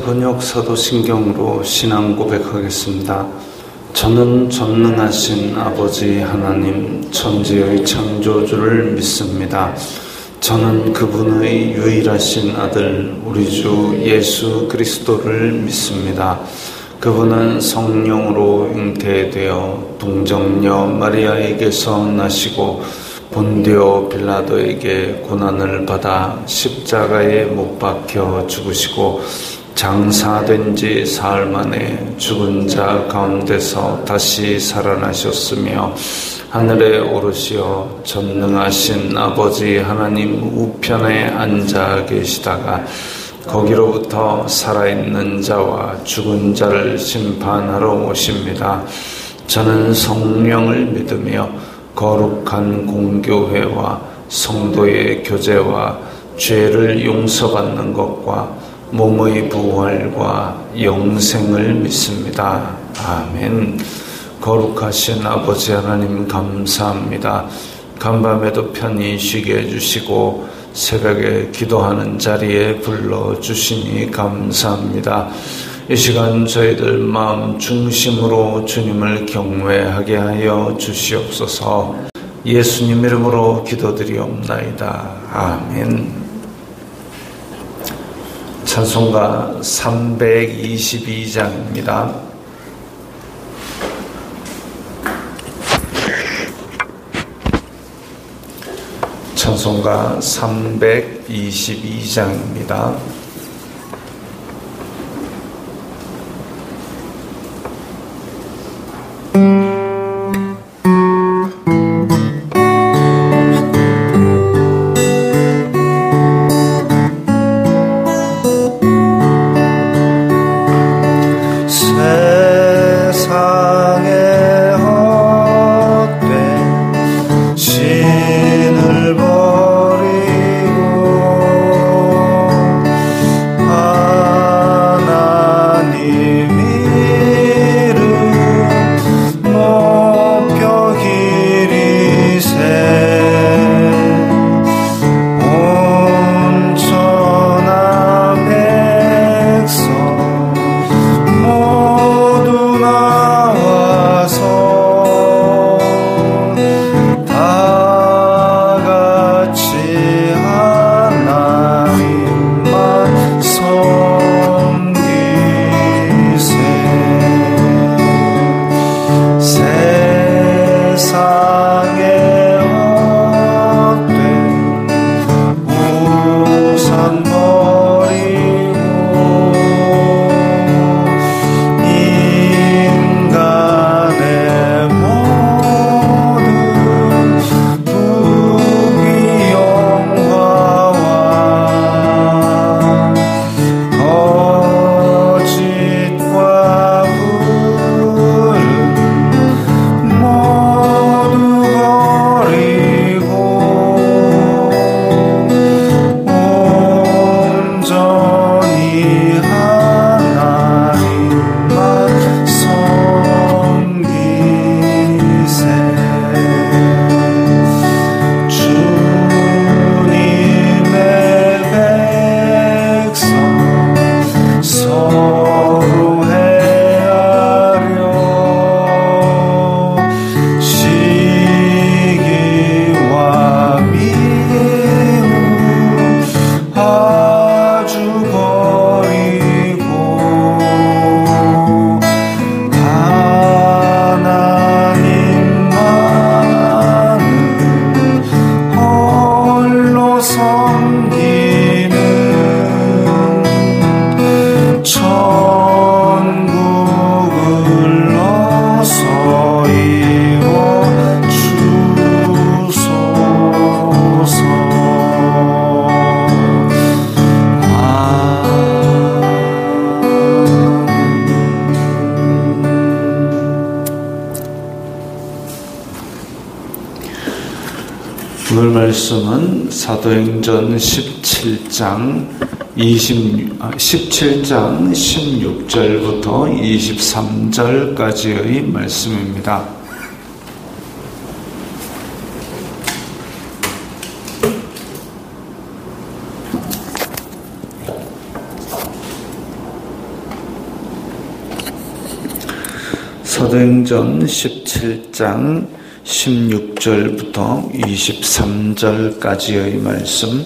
번역 사도신경으로 신앙 고백하겠습니다. 저는 전능하신 아버지 하나님 천지의 창조주를 믿습니다. 저는 그분의 유일하신 아들 우리 주 예수 그리스도를 믿습니다. 그분은 성령으로 잉태되어 동정녀 마리아에게서 나시고 본디오 빌라도에게 고난을 받아 십자가에 못 박혀 죽으시고 장사된 지 사흘 만에 죽은 자 가운데서 다시 살아나셨으며 하늘에 오르시어 전능하신 아버지 하나님 우편에 앉아 계시다가 거기로부터 살아있는 자와 죽은 자를 심판하러 오십니다. 저는 성령을 믿으며 거룩한 공교회와 성도의 교제와 죄를 용서받는 것과 몸의 부활과 영생을 믿습니다. 아멘. 거룩하신 아버지 하나님 감사합니다. 간밤에도 편히 쉬게 해주시고 새벽에 기도하는 자리에 불러주시니 감사합니다. 이 시간 저희들 마음 중심으로 주님을 경외하게 하여 주시옵소서. 예수님 이름으로 기도드리옵나이다. 아멘. 찬송가 322장입니다. 찬송가 322장입니다. 오늘 말씀은 사도행전 17장 16절부터 23절까지의 말씀입니다. 사도행전 17장 16절부터 23절까지의 말씀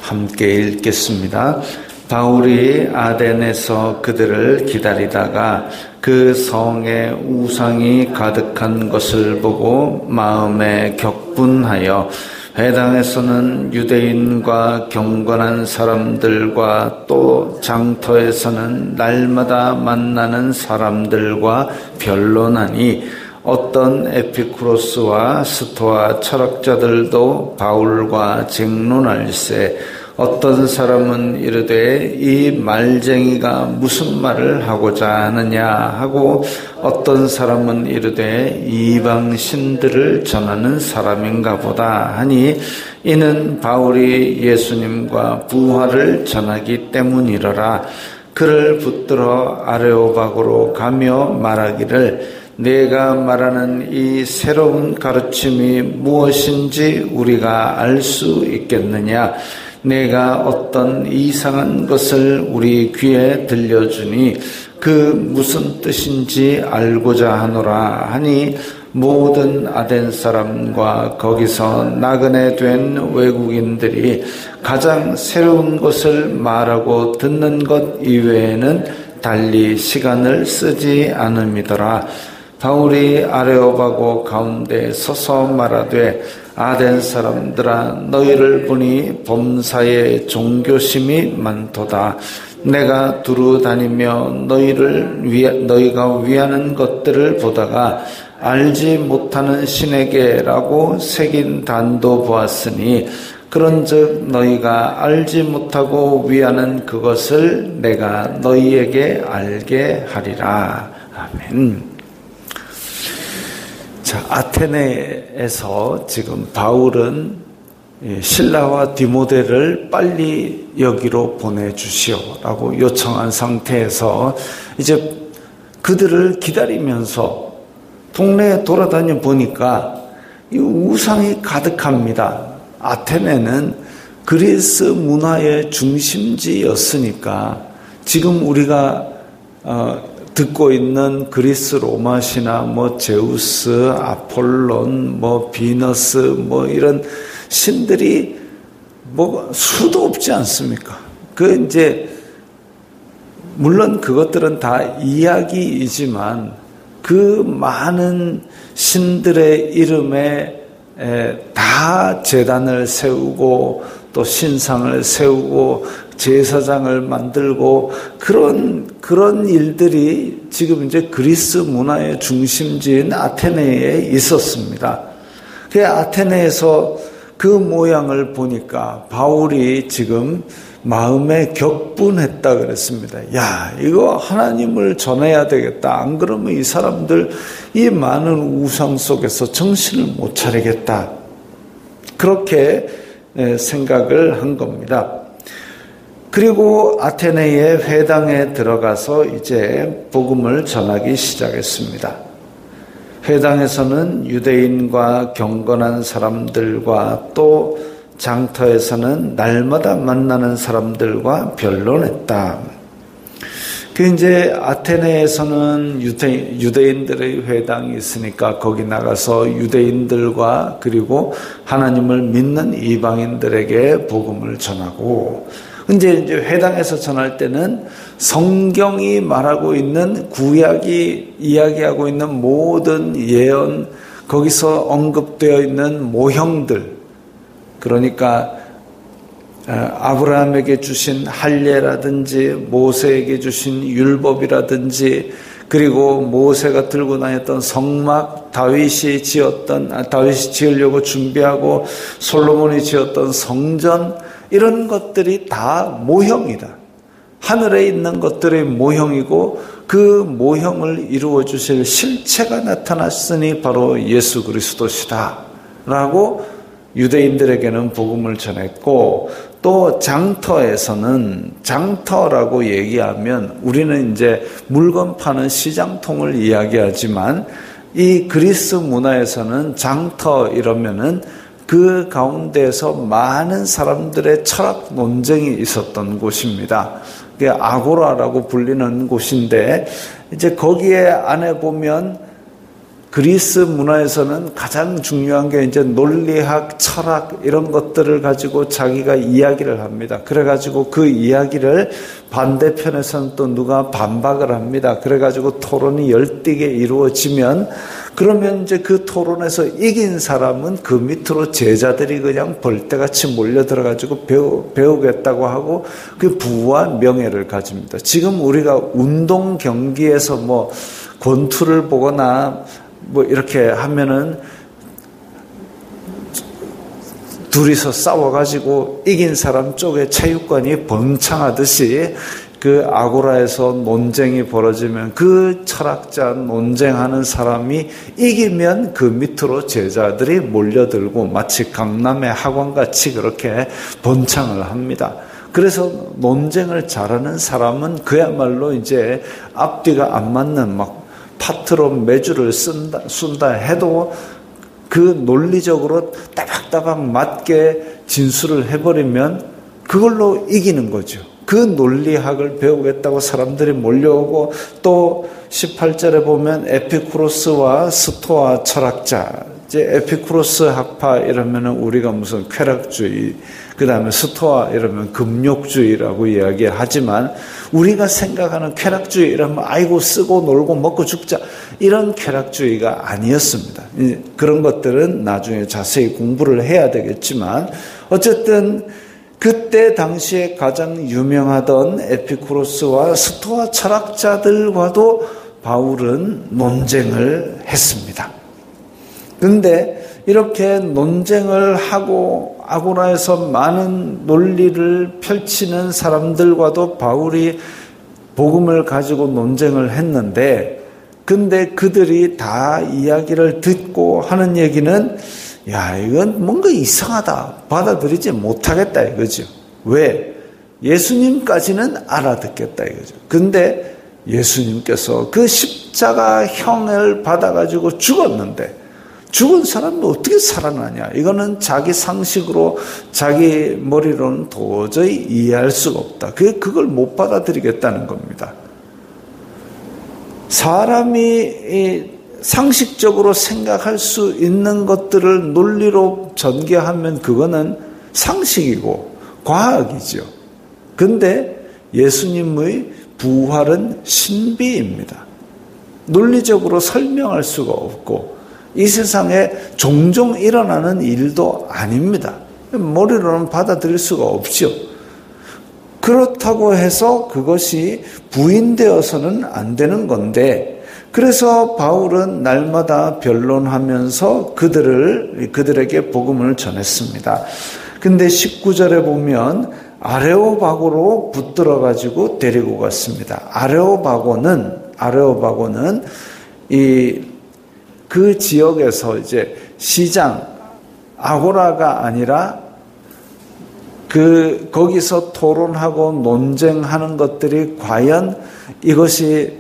함께 읽겠습니다. 바울이 아덴에서 그들을 기다리다가 그 성에 우상이 가득한 것을 보고 마음에 격분하여 회당에서는 유대인과 경건한 사람들과 또 장터에서는 날마다 만나는 사람들과 변론하니 어떤 에피쿠로스와 스토아 철학자들도 바울과 쟁론할세 어떤 사람은 이르되 이 말쟁이가 무슨 말을 하고자 하느냐 하고 어떤 사람은 이르되 이방 신들을 전하는 사람인가 보다 하니 이는 바울이 예수님과 부활을 전하기 때문이러라. 그를 붙들어 아레오박으로 가며 말하기를 내가 말하는 이 새로운 가르침이 무엇인지 우리가 알 수 있겠느냐. 내가 어떤 이상한 것을 우리 귀에 들려주니 그 무슨 뜻인지 알고자 하노라 하니 모든 아덴 사람과 거기서 나그네 된 외국인들이 가장 새로운 것을 말하고 듣는 것 이외에는 달리 시간을 쓰지 않음이더라. 바울이 아레오바고 가운데 서서 말하되 아덴 사람들아 너희를 보니 범사에 종교심이 많도다. 내가 두루 다니며 너희가 위하는 것들을 보다가 알지 못하는 신에게라고 새긴 단도 보았으니 그런즉 너희가 알지 못하고 위하는 그것을 내가 너희에게 알게 하리라. 아멘. 자, 아테네에서 지금 바울은 실라와 디모데를 빨리 여기로 보내주시오라고 요청한 상태에서 이제 그들을 기다리면서 동네에 돌아다녀 보니까 이 우상이 가득합니다. 아테네는 그리스 문화의 중심지였으니까 지금 우리가 듣고 있는 그리스 로마 신화, 제우스, 아폴론, 비너스, 이런 신들이 수도 없지 않습니까? 물론 그것들은 다 이야기이지만 그 많은 신들의 이름에 다 제단을 세우고 또 신상을 세우고 제사장을 만들고 그런 일들이 지금 이제 그리스 문화의 중심지인 아테네에 있었습니다. 그 아테네에서 그 모양을 보니까 바울이 지금 마음에 격분했다 그랬습니다. 야, 이거 하나님을 전해야 되겠다. 안 그러면 이 사람들 이 많은 우상 속에서 정신을 못 차리겠다. 그렇게 생각을 한 겁니다. 그리고 아테네의 회당에 들어가서 이제 복음을 전하기 시작했습니다. 회당에서는 유대인과 경건한 사람들과 또 장터에서는 날마다 만나는 사람들과 변론했다. 이제 아테네에서는 유대인들의 회당이 있으니까 거기 나가서 유대인들과 그리고 하나님을 믿는 이방인들에게 복음을 전하고 이제 회당에서 전할 때는 성경이 말하고 있는 구약이 이야기하고 있는 모든 예언 거기서 언급되어 있는 모형들 그러니까 아브라함에게 주신 할례라든지 모세에게 주신 율법이라든지 그리고 모세가 들고 다녔던 성막 다윗이 지으려고 준비하고 솔로몬이 지었던 성전 이런 것들이 다 모형이다. 하늘에 있는 것들의 모형이고 그 모형을 이루어 주실 실체가 나타났으니 바로 예수 그리스도시다 라고 유대인들에게는 복음을 전했고 또 장터에서는 장터라고 얘기하면 우리는 이제 물건 파는 시장통을 이야기하지만 이 그리스 문화에서는 장터 이러면은 그 가운데에서 많은 사람들의 철학 논쟁이 있었던 곳입니다. 그게 아고라라고 불리는 곳인데 이제 거기에 안에 보면 그리스 문화에서는 가장 중요한 게 이제 논리학, 철학 이런 것들을 가지고 자기가 이야기를 합니다. 그래가지고 그 이야기를 반대편에서는 또 누가 반박을 합니다. 그래가지고 토론이 열띠게 이루어지면 그러면 이제 그 토론에서 이긴 사람은 그 밑으로 제자들이 그냥 벌떼같이 몰려들어가지고 배우겠다고 하고 그 부와 명예를 가집니다. 지금 우리가 운동 경기에서 뭐 권투를 보거나 뭐 이렇게 하면은 둘이서 싸워가지고 이긴 사람 쪽에 체육관이 번창하듯이 그 아고라에서 논쟁이 벌어지면 그 철학자 논쟁하는 사람이 이기면 그 밑으로 제자들이 몰려들고 마치 강남의 학원같이 그렇게 번창을 합니다. 그래서 논쟁을 잘하는 사람은 그야말로 이제 앞뒤가 안 맞는 막 파트로 매주를 쏜다 해도 그 논리적으로 따박따박 맞게 진술을 해버리면 그걸로 이기는 거죠. 그 논리학을 배우겠다고 사람들이 몰려오고 또 18절에 보면 에피쿠로스와 스토아 철학자, 이제 에피쿠로스 학파 이러면은 우리가 무슨 쾌락주의, 그 다음에 스토아 이러면 금욕주의라고 이야기하지만 우리가 생각하는 쾌락주의 이러면 아이고 쓰고 놀고 먹고 죽자 이런 쾌락주의가 아니었습니다. 그런 것들은 나중에 자세히 공부를 해야 되겠지만 어쨌든 그때 당시에 가장 유명하던 에피쿠로스와 스토아 철학자들과도 바울은 논쟁을 했습니다. 그런데 이렇게 논쟁을 하고 아고라에서 많은 논리를 펼치는 사람들과도 바울이 복음을 가지고 논쟁을 했는데 근데 그들이 다 이야기를 듣고 하는 얘기는 야, 이건 뭔가 이상하다. 받아들이지 못하겠다 이거죠. 왜? 예수님까지는 알아듣겠다 이거죠. 근데 예수님께서 그 십자가형을 받아가지고 죽었는데 죽은 사람은 어떻게 살아나냐? 이거는 자기 상식으로 자기 머리로는 도저히 이해할 수가 없다. 그걸 못 받아들이겠다는 겁니다. 사람이 상식적으로 생각할 수 있는 것들을 논리로 전개하면 그거는 상식이고 과학이죠. 근데 예수님의 부활은 신비입니다. 논리적으로 설명할 수가 없고 이 세상에 종종 일어나는 일도 아닙니다. 머리로는 받아들일 수가 없죠. 그렇다고 해서 그것이 부인되어서는 안 되는 건데 그래서 바울은 날마다 변론하면서 그들에게 복음을 전했습니다. 근데 19절에 보면 아레오바고로 붙들어 가지고 데리고 갔습니다. 아레오바고는 그 지역에서 이제 시장 아고라가 아니라 거기서 토론하고 논쟁하는 것들이 과연 이것이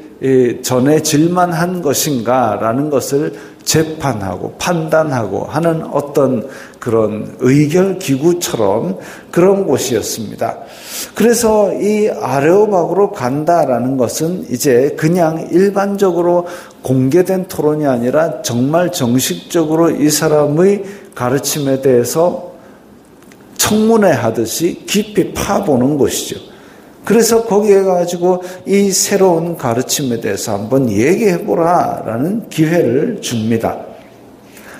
전에 질만한 것인가라는 것을 재판하고 판단하고 하는 어떤 그런 의결 기구처럼 그런 곳이었습니다. 그래서 이 아레오바고로 간다라는 것은 이제 그냥 일반적으로 공개된 토론이 아니라 정말 정식적으로 이 사람의 가르침에 대해서 청문회 하듯이 깊이 파보는 것이죠. 그래서 거기에 가지고 이 새로운 가르침에 대해서 한번 얘기해보라라는 기회를 줍니다.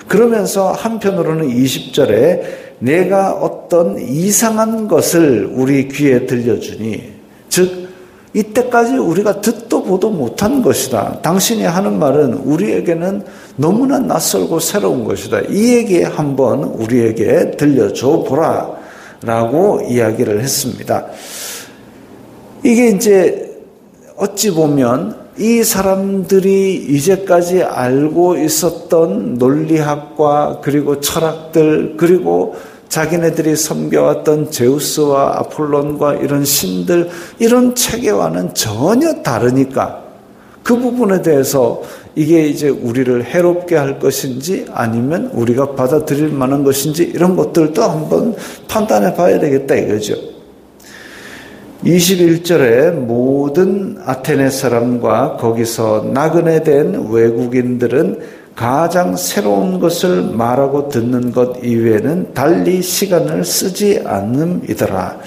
그러면서 한편으로는 20절에 내가 어떤 이상한 것을 우리 귀에 들려주니 즉 이때까지 우리가 듣도 보도 못한 것이다. 당신이 하는 말은 우리에게는 너무나 낯설고 새로운 것이다. 이 얘기 한번 우리에게 들려줘 보라 라고 이야기를 했습니다. 이게 이제 어찌 보면 이 사람들이 이제까지 알고 있었던 논리학과 그리고 철학들 그리고 자기네들이 섬겨왔던 제우스와 아폴론과 이런 신들 이런 체계와는 전혀 다르니까 그 부분에 대해서 이게 이제 우리를 해롭게 할 것인지 아니면 우리가 받아들일 만한 것인지 이런 것들도 한번 판단해 봐야 되겠다 이거죠. 21절에 모든 아테네 사람과 거기서 나그네 된 외국인들은 가장 새로운 것을 말하고 듣는 것 이외에는 달리 시간을 쓰지 않음이더라.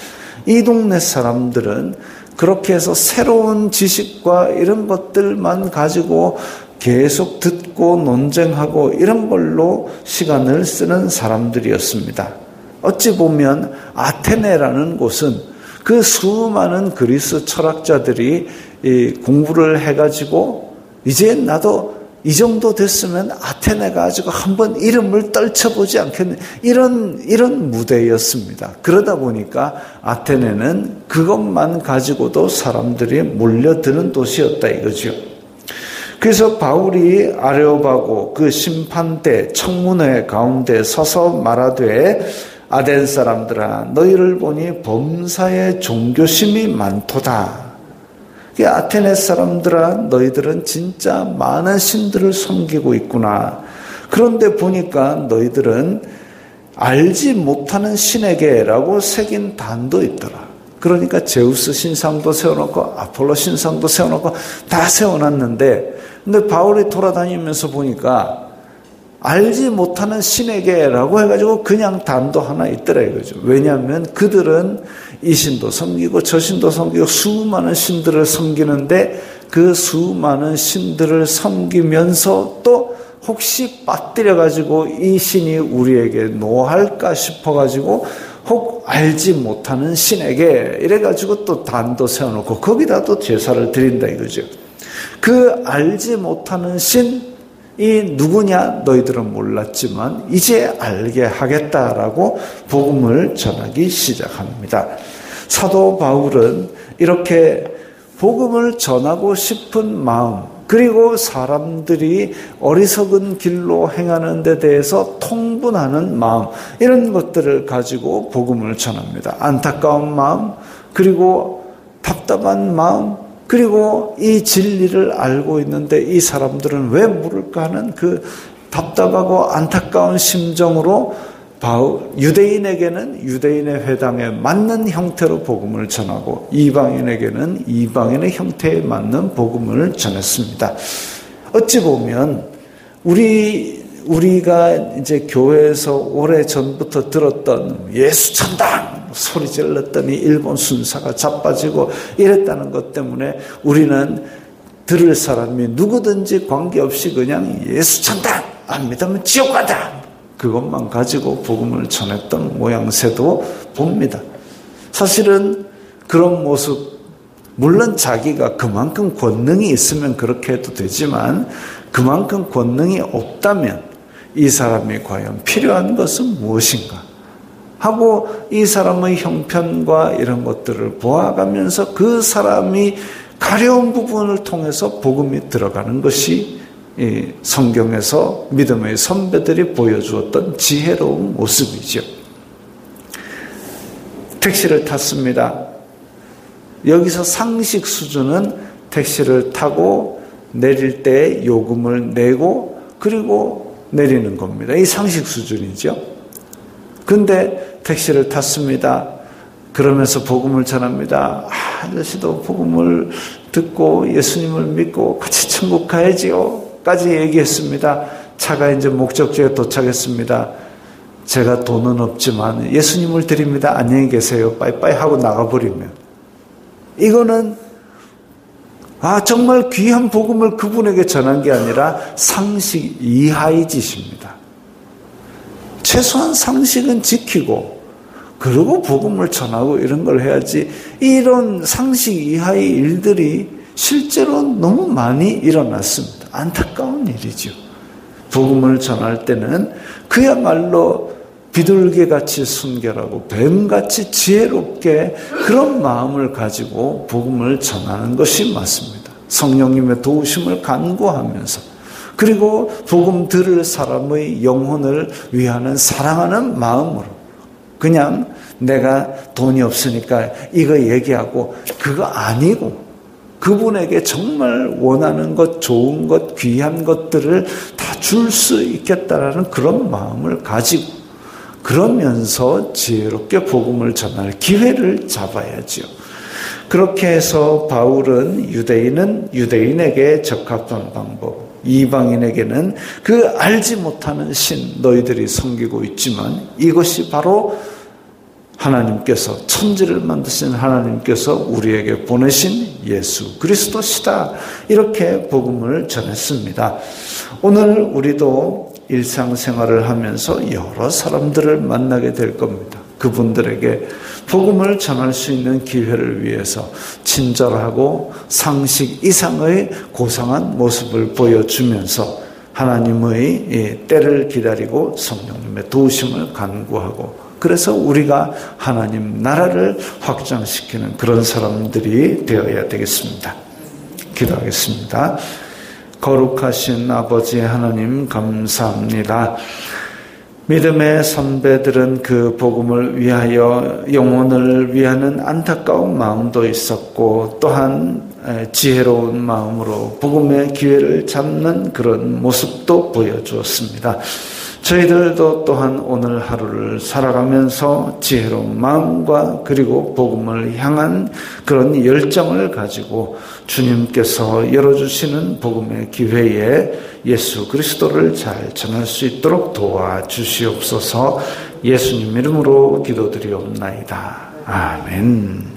이 동네 사람들은 그렇게 해서 새로운 지식과 이런 것들만 가지고 계속 듣고 논쟁하고 이런 걸로 시간을 쓰는 사람들이었습니다. 어찌 보면 아테네라는 곳은 그 수많은 그리스 철학자들이 공부를 해가지고 이제 나도 이 정도 됐으면 아테네 가지고 한번 이름을 떨쳐보지 않겠네. 이런 무대였습니다. 그러다 보니까 아테네는 그것만 가지고도 사람들이 몰려드는 도시였다 이거죠. 그래서 바울이 아레오바고 그 심판대 청문회 가운데 서서 말하되 아덴 사람들아 너희를 보니 범사에 종교심이 많도다. 아테네 사람들아 너희들은 진짜 많은 신들을 섬기고 있구나. 그런데 보니까 너희들은 알지 못하는 신에게라고 새긴 단도 있더라. 그러니까 제우스 신상도 세워놓고 아폴로 신상도 세워놓고 다 세워놨는데 근데 바울이 돌아다니면서 보니까 알지 못하는 신에게라고 해가지고 그냥 단도 하나 있더라 이거죠. 왜냐하면 그들은 이 신도 섬기고 저 신도 섬기고 수많은 신들을 섬기는데 그 수많은 신들을 섬기면서 또 혹시 빠뜨려가지고 이 신이 우리에게 노할까 싶어가지고 혹 알지 못하는 신에게 이래가지고 또 단도 세워놓고 거기다 또 제사를 드린다 이거죠. 그 알지 못하는 신이 누구냐 너희들은 몰랐지만 이제 알게 하겠다라고 복음을 전하기 시작합니다. 사도 바울은 이렇게 복음을 전하고 싶은 마음 그리고 사람들이 어리석은 길로 행하는 데 대해서 통분하는 마음 이런 것들을 가지고 복음을 전합니다. 안타까운 마음 그리고 답답한 마음 그리고 이 진리를 알고 있는데 이 사람들은 왜 모를까 하는 그 답답하고 안타까운 심정으로 유대인에게는 유대인의 회당에 맞는 형태로 복음을 전하고 이방인에게는 이방인의 형태에 맞는 복음을 전했습니다. 어찌 보면 우리가 이제 교회에서 오래전부터 들었던 예수 천당 소리 질렀더니 일본 순사가 자빠지고 이랬다는 것 때문에 우리는 들을 사람이 누구든지 관계없이 그냥 예수 천당 안 믿으면 지옥 가다 그것만 가지고 복음을 전했던 모양새도 봅니다. 사실은 그런 모습 물론 자기가 그만큼 권능이 있으면 그렇게 해도 되지만 그만큼 권능이 없다면 이 사람이 과연 필요한 것은 무엇인가 하고 이 사람의 형편과 이런 것들을 보아가면서 그 사람이 가려운 부분을 통해서 복음이 들어가는 것이 성경에서 믿음의 선배들이 보여주었던 지혜로운 모습이죠. 택시를 탔습니다. 여기서 상식 수준은 택시를 타고 내릴 때 요금을 내고 그리고 내리는 겁니다. 이 상식 수준이죠. 근데 택시를 탔습니다. 그러면서 복음을 전합니다. 아저씨도 복음을 듣고 예수님을 믿고 같이 천국 가야지요. 까지 얘기했습니다. 차가 이제 목적지에 도착했습니다. 제가 돈은 없지만 예수님을 드립니다. 안녕히 계세요. 빠이빠이 하고 나가버리면 이거는 정말 귀한 복음을 그분에게 전한 게 아니라 상식 이하의 짓입니다. 최소한 상식은 지키고 그리고 복음을 전하고 이런 걸 해야지 이런 상식 이하의 일들이 실제로 너무 많이 일어났습니다. 안타까운 일이죠. 복음을 전할 때는 그야말로 비둘기같이 순결하고 뱀같이 지혜롭게 그런 마음을 가지고 복음을 전하는 것이 맞습니다. 성령님의 도우심을 간구하면서 그리고 복음 들을 사람의 영혼을 위하는 사랑하는 마음으로 그냥 내가 돈이 없으니까 이거 얘기하고 그거 아니고 그분에게 정말 원하는 것, 좋은 것, 귀한 것들을 다 줄 수 있겠다라는 그런 마음을 가지고 그러면서 지혜롭게 복음을 전할 기회를 잡아야죠. 그렇게 해서 바울은 유대인은 유대인에게 적합한 방법, 이방인에게는 그 알지 못하는 신 너희들이 섬기고 있지만 이것이 바로 하나님께서 천지를 만드신 하나님께서 우리에게 보내신 예수 그리스도시다. 이렇게 복음을 전했습니다. 오늘 우리도 일상생활을 하면서 여러 사람들을 만나게 될 겁니다. 그분들에게 복음을 전할 수 있는 기회를 위해서 친절하고 상식 이상의 고상한 모습을 보여주면서 하나님의 때를 기다리고 성령님의 도우심을 간구하고 그래서 우리가 하나님 나라를 확장시키는 그런 사람들이 되어야 되겠습니다. 기도하겠습니다. 거룩하신 아버지 하나님 감사합니다. 믿음의 선배들은 그 복음을 위하여 영혼을 위하는 안타까운 마음도 있었고 또한 지혜로운 마음으로 복음의 기회를 잡는 그런 모습도 보여주었습니다. 저희들도 또한 오늘 하루를 살아가면서 지혜로운 마음과 그리고 복음을 향한 그런 열정을 가지고 주님께서 열어주시는 복음의 기회에 예수 그리스도를 잘 전할 수 있도록 도와주시옵소서. 예수님 이름으로 기도드리옵나이다. 아멘.